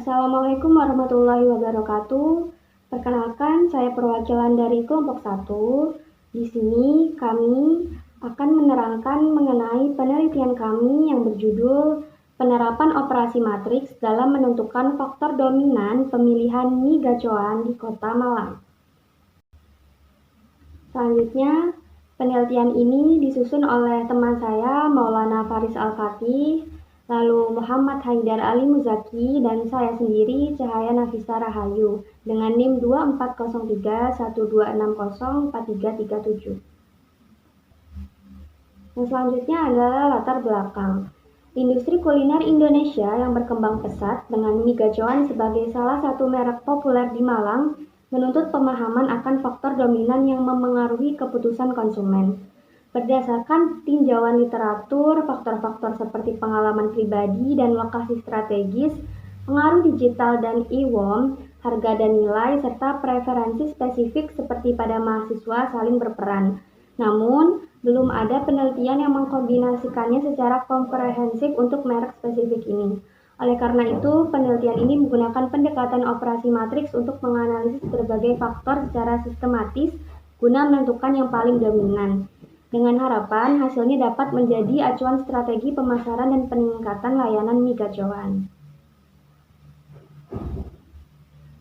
Assalamualaikum warahmatullahi wabarakatuh. Perkenalkan, saya perwakilan dari kelompok 1. Di sini kami akan menerangkan mengenai penelitian kami yang berjudul Penerapan Operasi Matriks dalam Menentukan Faktor Dominan Pemilihan mie gacoan di Kota Malang. Selanjutnya, penelitian ini disusun oleh teman saya Maulana Faris Al-Fatih, lalu Muhammad Haidar Ali Muzaki, dan saya sendiri Cahaya Nafisa Rahayu dengan NIM 240312604337. Yang selanjutnya adalah latar belakang. Industri kuliner Indonesia yang berkembang pesat dengan mie gacoan sebagai salah satu merek populer di Malang menuntut pemahaman akan faktor dominan yang memengaruhi keputusan konsumen. Berdasarkan tinjauan literatur, faktor-faktor seperti pengalaman pribadi dan lokasi strategis, pengaruh digital dan e-worm, harga dan nilai, serta preferensi spesifik seperti pada mahasiswa saling berperan. Namun, belum ada penelitian yang mengkombinasikannya secara komprehensif untuk merek spesifik ini. Oleh karena itu, penelitian ini menggunakan pendekatan operasi matriks untuk menganalisis berbagai faktor secara sistematis guna menentukan yang paling dominan. Dengan harapan hasilnya dapat menjadi acuan strategi pemasaran dan peningkatan layanan mie gacoan.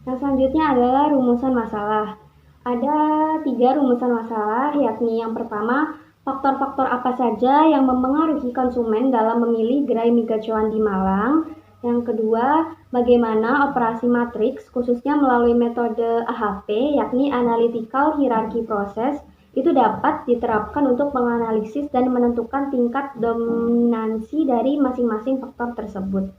Yang selanjutnya adalah rumusan masalah. Ada 3 rumusan masalah, yakni yang pertama, faktor-faktor apa saja yang memengaruhi konsumen dalam memilih gerai mie gacoan di Malang. Yang kedua, bagaimana operasi matriks, khususnya melalui metode AHP, yakni Analytical Hierarchy Process, itu dapat diterapkan untuk menganalisis dan menentukan tingkat dominansi dari masing-masing faktor tersebut.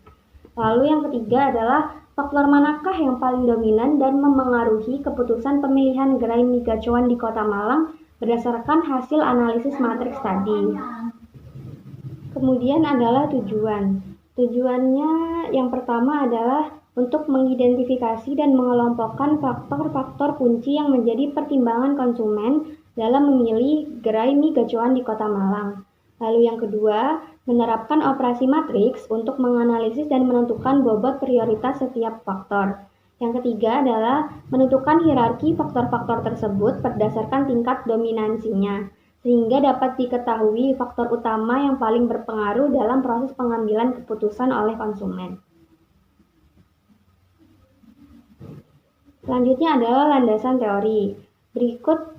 Lalu yang ketiga adalah faktor manakah yang paling dominan dan memengaruhi keputusan pemilihan gerai mie gacoan di Kota Malang berdasarkan hasil analisis matriks tadi. Kemudian adalah tujuan. Tujuannya yang pertama adalah untuk mengidentifikasi dan mengelompokkan faktor-faktor kunci yang menjadi pertimbangan konsumen dalam memilih gerai mie gacoan di Kota Malang. Lalu yang kedua, menerapkan operasi matriks untuk menganalisis dan menentukan bobot prioritas setiap faktor. Yang ketiga adalah menentukan hierarki faktor-faktor tersebut berdasarkan tingkat dominansinya, sehingga dapat diketahui faktor utama yang paling berpengaruh dalam proses pengambilan keputusan oleh konsumen. Selanjutnya adalah landasan teori. Berikut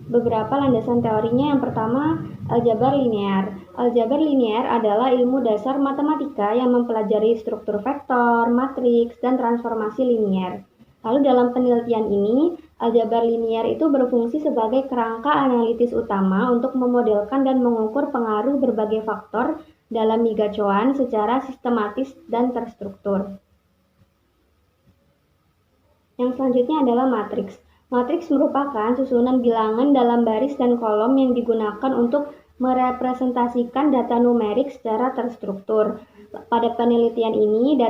beberapa landasan teorinya. Yang pertama, aljabar linear. Aljabar linear adalah ilmu dasar matematika yang mempelajari struktur vektor, matriks, dan transformasi linear. Lalu dalam penelitian ini, aljabar linear itu berfungsi sebagai kerangka analitis utama untuk memodelkan dan mengukur pengaruh berbagai faktor dalam mie gacoan secara sistematis dan terstruktur. Yang selanjutnya adalah matriks. Matriks merupakan susunan bilangan dalam baris dan kolom yang digunakan untuk merepresentasikan data numerik secara terstruktur. Pada penelitian ini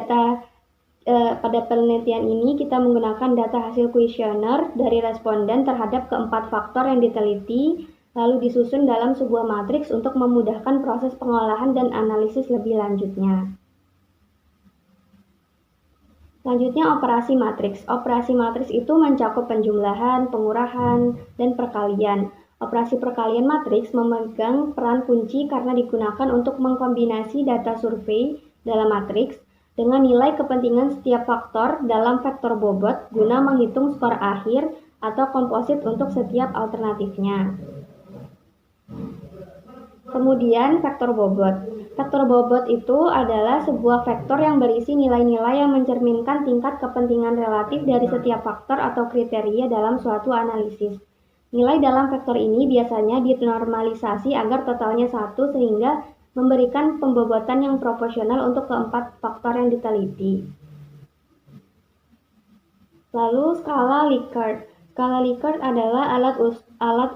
kita menggunakan data hasil kuesioner dari responden terhadap keempat faktor yang diteliti, lalu disusun dalam sebuah matriks untuk memudahkan proses pengolahan dan analisis lebih lanjutnya. Selanjutnya operasi matriks. Operasi matriks itu mencakup penjumlahan, pengurahan, dan perkalian. Operasi perkalian matriks memegang peran kunci karena digunakan untuk mengkombinasi data survei dalam matriks dengan nilai kepentingan setiap faktor dalam vektor bobot guna menghitung skor akhir atau komposit untuk setiap alternatifnya. Kemudian vektor bobot. Vektor bobot itu adalah sebuah vektor yang berisi nilai-nilai yang mencerminkan tingkat kepentingan relatif dari setiap faktor atau kriteria dalam suatu analisis. Nilai dalam vektor ini biasanya dinormalisasi agar totalnya 1 sehingga memberikan pembobotan yang proporsional untuk keempat faktor yang diteliti. Lalu skala Likert. Skala Likert adalah alat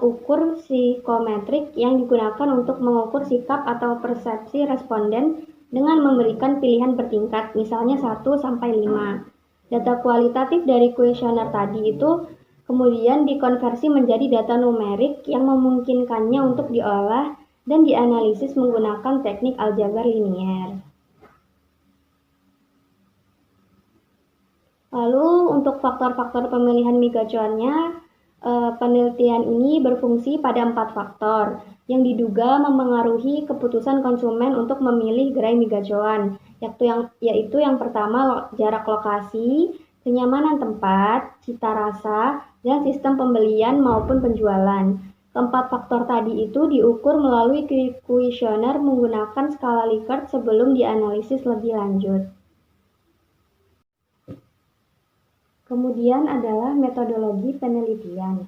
ukur psikometrik yang digunakan untuk mengukur sikap atau persepsi responden dengan memberikan pilihan bertingkat, misalnya 1-5. Data kualitatif dari kuesioner tadi itu kemudian dikonversi menjadi data numerik yang memungkinkannya untuk diolah dan dianalisis menggunakan teknik aljabar linear. Lalu untuk faktor-faktor pemilihan mie gacuannya, penelitian ini berfungsi pada 4 faktor yang diduga memengaruhi keputusan konsumen untuk memilih gerai mie gacuan, yaitu yang pertama jarak lokasi, kenyamanan tempat, cita rasa, dan sistem pembelian maupun penjualan. Keempat faktor tadi itu diukur melalui kuesioner menggunakan skala Likert sebelum dianalisis lebih lanjut. Kemudian adalah metodologi penelitian.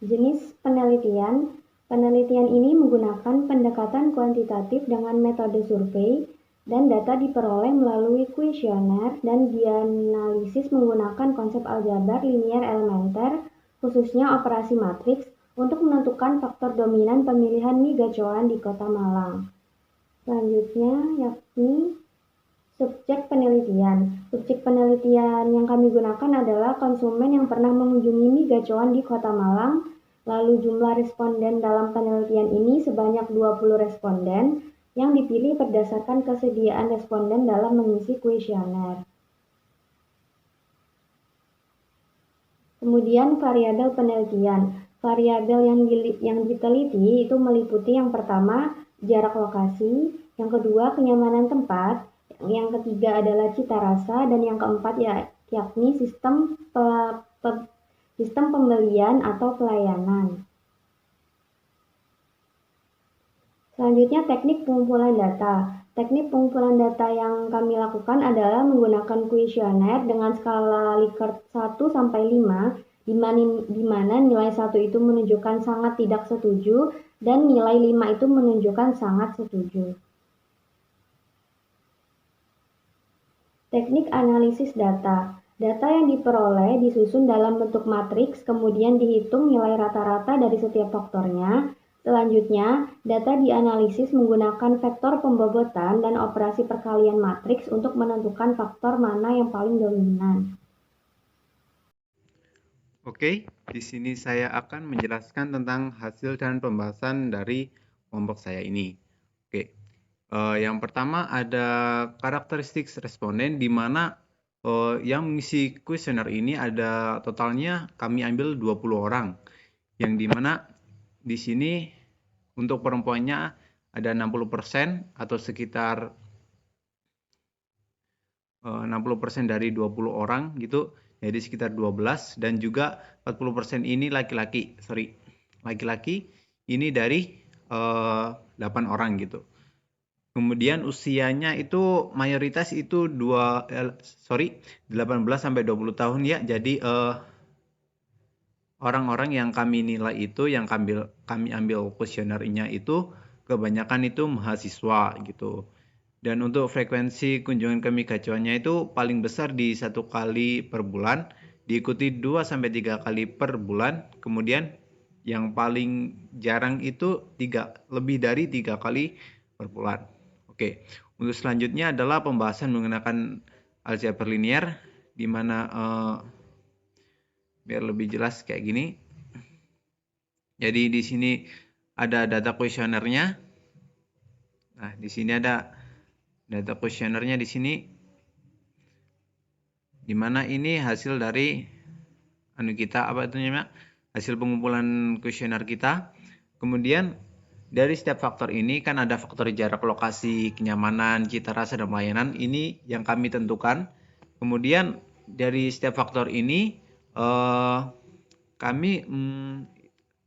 Jenis penelitian. Penelitian ini menggunakan pendekatan kuantitatif dengan metode survei dan data diperoleh melalui kuesioner dan dianalisis menggunakan konsep aljabar linier elementer, khususnya operasi matriks, untuk menentukan faktor dominan pemilihan mie gacoan di Kota Malang. Selanjutnya yakni subjek penelitian. Subjek penelitian yang kami gunakan adalah konsumen yang pernah mengunjungi mie gacoan di Kota Malang. Lalu jumlah responden dalam penelitian ini sebanyak 20 responden yang dipilih berdasarkan kesediaan responden dalam mengisi kuesioner. Kemudian variabel penelitian. Variabel yang diteliti itu meliputi yang pertama jarak lokasi, yang kedua kenyamanan tempat, yang ketiga adalah cita rasa, dan yang keempat yakni sistem pembelian atau pelayanan. Selanjutnya teknik pengumpulan data. Teknik pengumpulan data yang kami lakukan adalah menggunakan kuesioner dengan skala Likert 1 sampai 5, di mana nilai 1 itu menunjukkan sangat tidak setuju dan nilai 5 itu menunjukkan sangat setuju. Teknik analisis data. Data yang diperoleh disusun dalam bentuk matriks, kemudian dihitung nilai rata-rata dari setiap faktornya. Selanjutnya, data dianalisis menggunakan vektor pembobotan dan operasi perkalian matriks untuk menentukan faktor mana yang paling dominan. Oke, di sini saya akan menjelaskan tentang hasil dan pembahasan dari kelompok saya ini. Oke, yang pertama ada karakteristik responden di mana yang mengisi kuesioner ini ada totalnya kami ambil 20 orang. Yang di mana di sini untuk perempuannya ada 60% atau sekitar 60% dari 20 orang gitu. Jadi sekitar 12 dan juga 40% ini laki-laki. Laki-laki ini dari 8 orang gitu. Kemudian usianya itu mayoritas itu 18 sampai 20 tahun ya. Jadi orang-orang yang kami nilai itu yang kami ambil kuesionernya itu kebanyakan itu mahasiswa gitu. Dan untuk frekuensi kunjungan ke mie gacoannya itu paling besar di 1 kali per bulan, diikuti 2 sampai 3 kali per bulan. Kemudian yang paling jarang itu lebih dari 3 kali per bulan. Oke, untuk selanjutnya adalah pembahasan menggunakan aljabar linier, di mana biar lebih jelas kayak gini. Jadi di sini ada data kuesionernya. Nah, di sini ada data kuesionernya di sini, di mana ini hasil dari hasil pengumpulan kuesioner kita. Kemudian dari setiap faktor ini kan ada faktor jarak lokasi, kenyamanan, cita rasa, dan pelayanan. Ini yang kami tentukan. Kemudian dari setiap faktor ini kami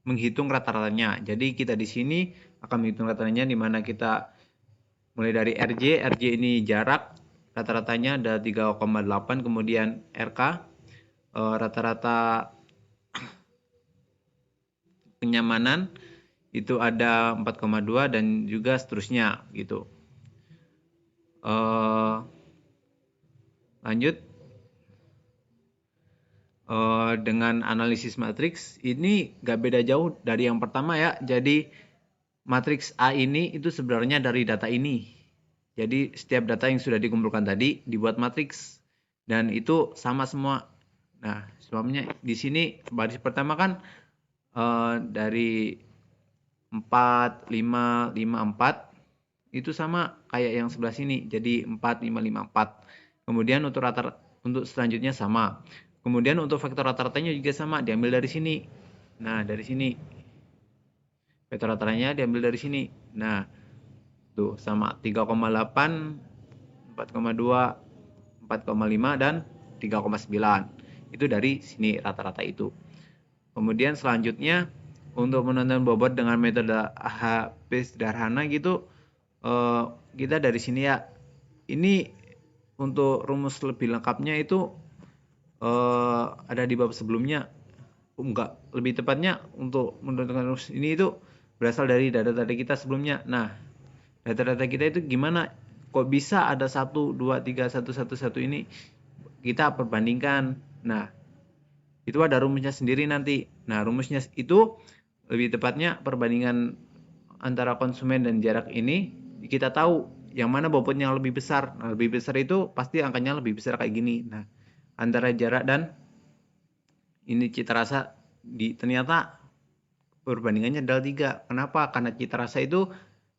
menghitung rata-ratanya. Jadi kita di sini akan menghitung rata-ratanya, di mana kita mulai dari RJ ini jarak, rata-ratanya ada 3,8, kemudian RK rata-rata kenyamanan itu ada 4,2 dan juga seterusnya gitu. Lanjut dengan analisis matriks ini gak beda jauh dari yang pertama ya. Jadi matriks A ini itu sebenarnya dari data ini. Jadi setiap data yang sudah dikumpulkan tadi dibuat matriks dan itu sama semua. Nah, sebabnya di sini baris pertama kan dari 4, 5, 5, 4 itu sama kayak yang sebelah sini. Jadi 4, 5, 5, 4. Kemudian untuk selanjutnya sama. Kemudian untuk faktor rata-ratanya juga sama, diambil dari sini. Nah, dari sini. Faktor rata-ratanya diambil dari sini. Nah, tuh sama 3,8, 4,2, 4,5 dan 3,9. Itu dari sini rata-rata itu. Kemudian selanjutnya untuk menentukan bobot dengan metode HP sederhana gitu, kita dari sini ya. Ini untuk rumus lebih lengkapnya itu ada di bab sebelumnya. Enggak, lebih tepatnya untuk menentukan rumus ini itu berasal dari data-data kita sebelumnya. Nah, data-data kita itu gimana? Kok bisa ada 1, 2, 3, 1, 1, 1 ini? Kita perbandingkan. Nah, itu ada rumusnya sendiri nanti. Nah, rumusnya itu lebih tepatnya perbandingan antara konsumen dan jarak ini, kita tahu yang mana bobotnya yang lebih besar. Nah, lebih besar itu pasti angkanya lebih besar kayak gini. Nah, antara jarak dan ini cita rasa ternyata perbandingannya adalah 3. Kenapa? Karena cita rasa itu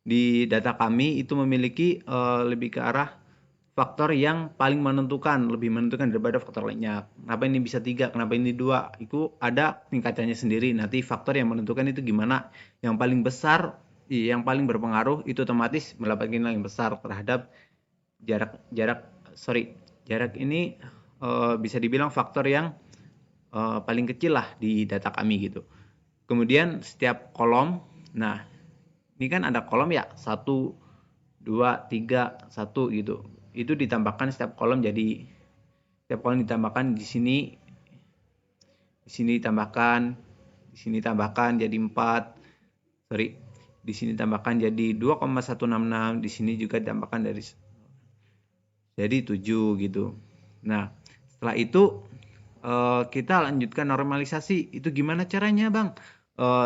di data kami itu memiliki lebih ke arah faktor yang paling menentukan, lebih menentukan daripada faktor lainnya. Kenapa ini bisa 3, kenapa ini 2? Itu ada tingkatannya sendiri. Nanti faktor yang menentukan itu gimana. Yang paling besar, yang paling berpengaruh itu otomatis mendapatkan nilai yang besar terhadap jarak ini bisa dibilang faktor yang paling kecil lah di data kami gitu. Kemudian setiap kolom, nah ini kan ada kolom ya, 1, 2, 3, 1 gitu. Itu ditambahkan setiap kolom ditambahkan di sini ditambahkan, di sini tambahkan jadi 4. Di sini tambahkan jadi 2,166, di sini juga ditambahkan jadi 7 gitu. Nah, setelah itu kita lanjutkan normalisasi. Itu gimana caranya, Bang?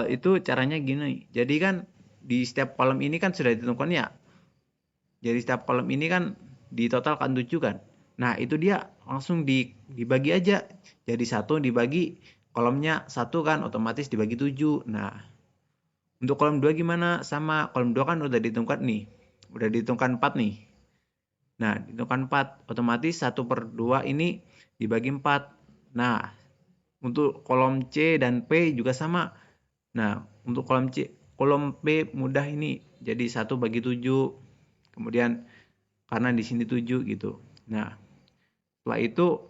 Itu caranya gini. Jadi kan di setiap kolom ini kan sudah ditentukan ya. Jadi setiap kolom ini kan ditotalkan 7 kan. Nah, itu dia langsung dibagi aja. Jadi 1 dibagi kolomnya 1 kan otomatis dibagi 7. Nah, untuk kolom 2 gimana? Sama kolom 2 kan udah ditentukan nih. Udah ditentukan 4 nih. Nah, ditentukan 4 otomatis 1/2 ini dibagi 4. Nah, untuk kolom C dan P juga sama. Nah, untuk kolom P mudah ini jadi 1/7. Kemudian karena di sini 7 gitu. Nah, setelah itu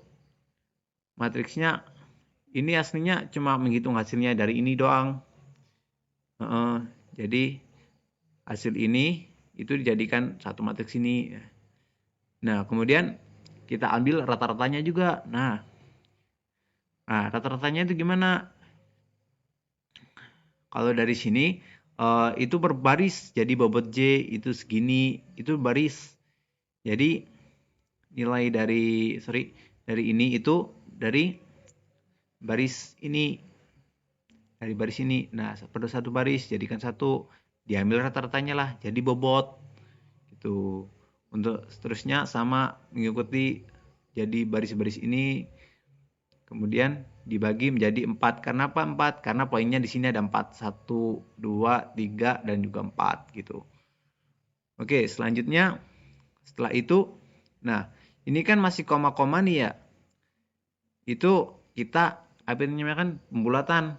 matriksnya ini aslinya cuma menghitung hasilnya dari ini doang. Jadi hasil ini itu dijadikan satu matriks ini. Nah, kemudian kita ambil rata-ratanya juga. Nah, rata-ratanya itu gimana? Kalau dari sini itu berbaris, jadi bobot J itu segini, itu baris. Jadi nilai dari ini itu dari baris ini, Nah, pada satu baris jadikan 1, diambil rata-ratanya lah, jadi bobot. Gitu. Untuk seterusnya sama mengikuti, jadi baris-baris ini. Kemudian dibagi menjadi 4. Karena apa 4? Karena poinnya di sini ada 4. 1, 2, 3, dan juga 4 gitu. Oke, selanjutnya setelah itu, nah ini kan masih koma-koma nih ya. Itu kita apa namanya kan pembulatan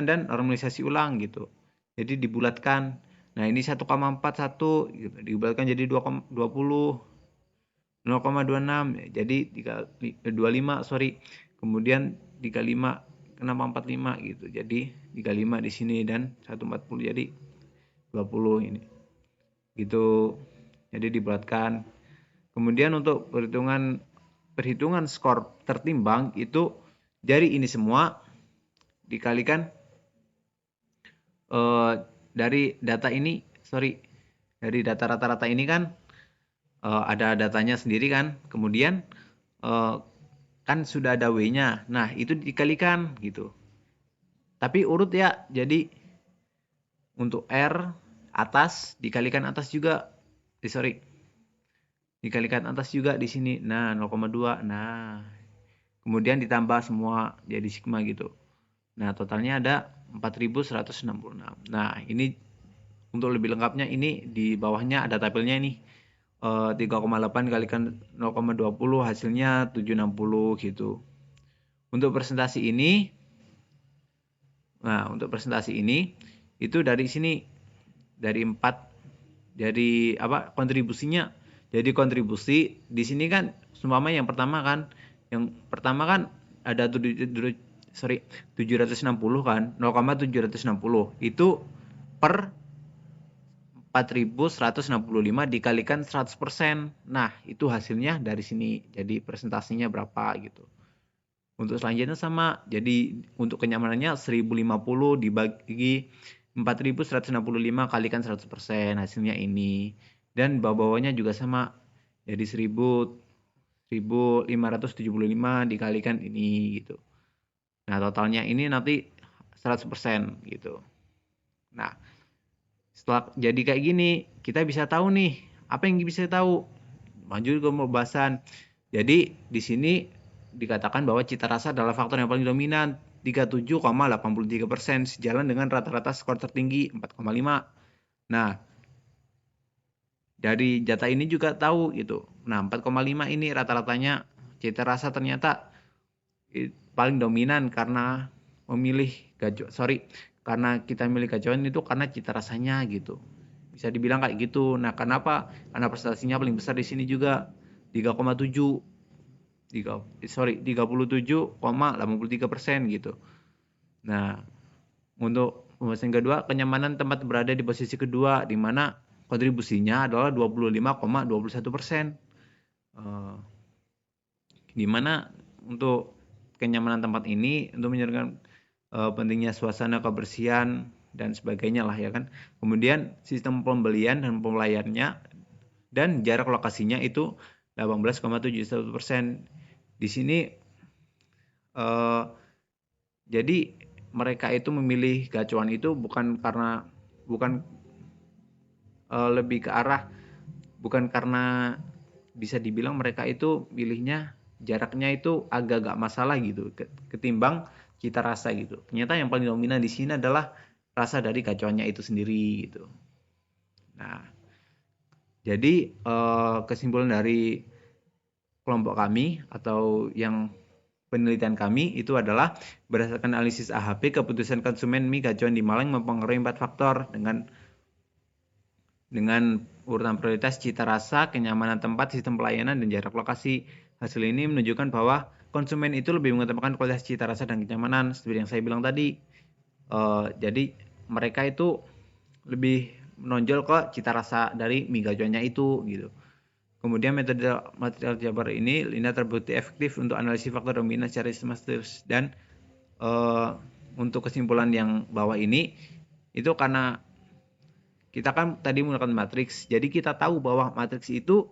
dan normalisasi ulang gitu. Jadi dibulatkan. Nah, ini 1,41 gitu. Dibulatkan jadi 20, 0,26 jadi 25 kemudian 35, kenapa 45 gitu, jadi 35 di sini dan 140 jadi 20 ini gitu, jadi dibulatkan. Kemudian untuk perhitungan skor tertimbang itu dari ini semua dikalikan dari data ini, dari data rata-rata ini kan ada datanya sendiri kan, kemudian kan sudah ada W-nya, nah itu dikalikan gitu. Tapi urut ya, jadi untuk R atas dikalikan atas juga, dikalikan atas juga di sini, nah 0,2, nah kemudian ditambah semua jadi sigma gitu. Nah totalnya ada 4166. Nah ini untuk lebih lengkapnya ini di bawahnya ada tabelnya nih. 3,8 kalikan 0,20 hasilnya 760 gitu. Untuk presentasi ini, itu dari sini, dari 4, dari apa kontribusinya. Jadi kontribusi di sini kan seumpama yang pertama kan ada 760 kan, 0,760 itu per 4.165 dikalikan 100%. Nah, itu hasilnya dari sini. Jadi presentasinya berapa gitu. Untuk selanjutnya sama. Jadi untuk kenyamanannya 1050 dibagi 4.165 kalikan 100%. Hasilnya ini. Dan bawah-bawahnya juga sama. Jadi 1575 dikalikan ini gitu. Nah, totalnya ini nanti 100% gitu. Nah, setelah jadi kayak gini, kita bisa tahu nih, apa yang bisa tahu? Maju ke pembahasan. Jadi di sini dikatakan bahwa cita rasa adalah faktor yang paling dominan, 37,83%, sejalan dengan rata-rata skor tertinggi 4,5. Nah, dari data ini juga tahu gitu. Nah, 4,5 ini rata-ratanya cita rasa ternyata paling dominan karena karena kita milih gajawan itu karena cita rasanya gitu. Bisa dibilang kayak gitu. Nah, kenapa? Karena prestasinya paling besar di sini juga 37,83% gitu. Nah, untuk pembahasan kedua, kenyamanan tempat berada di posisi kedua, di mana kontribusinya adalah 25,21%. Di mana untuk kenyamanan tempat ini untuk menjaga pentingnya suasana, kebersihan dan sebagainya lah ya kan. Kemudian sistem pembelian dan pelayanannya dan jarak lokasinya itu 18,71%. Di sini jadi mereka itu memilih gacuan itu bukan lebih ke arah, bukan karena bisa dibilang mereka itu pilihnya jaraknya itu agak-agak masalah gitu ketimbang cita rasa gitu. Ternyata yang paling dominan di sini adalah rasa dari gacuannya itu sendiri gitu. Nah, jadi kesimpulan dari kelompok kami atau yang penelitian kami itu adalah berdasarkan analisis AHP, keputusan konsumen mie gacuan di Malang mempengaruhi 4 faktor dengan urutan prioritas cita rasa, kenyamanan tempat, sistem pelayanan, dan jarak lokasi. Hasil ini menunjukkan bahwa konsumen itu lebih mengutamakan kualitas cita rasa dan kenyamanan, seperti yang saya bilang tadi. Jadi mereka itu lebih menonjol ke cita rasa dari mie gacuannya itu gitu. Kemudian metode material Jabar ini terbukti efektif untuk analisis faktor dominan secara sistematis dan untuk kesimpulan yang bawah ini itu karena kita kan tadi menggunakan matriks, jadi kita tahu bahwa matriks itu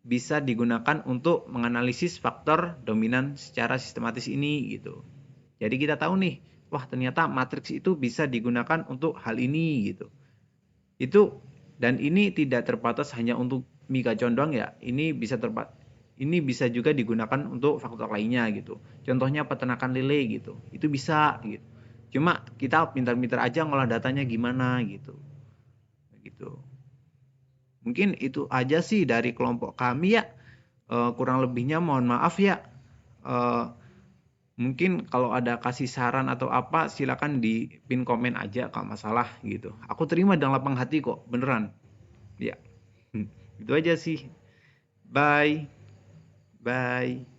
bisa digunakan untuk menganalisis faktor dominan secara sistematis ini gitu. Jadi kita tahu nih, wah ternyata matriks itu bisa digunakan untuk hal ini gitu. Dan ini tidak terbatas hanya untuk mie gacuan doang ya. Ini bisa juga digunakan untuk faktor lainnya gitu. Contohnya peternakan lele gitu. Itu bisa gitu. Cuma kita pintar-pintar aja ngolah datanya gimana gitu. Mungkin itu aja sih dari kelompok kami ya. Kurang lebihnya mohon maaf ya. Mungkin kalau ada kasih saran atau apa silakan di pin komen aja kalau masalah gitu. Aku terima dengan lapang hati kok, beneran. Ya. Itu aja sih. Bye. Bye.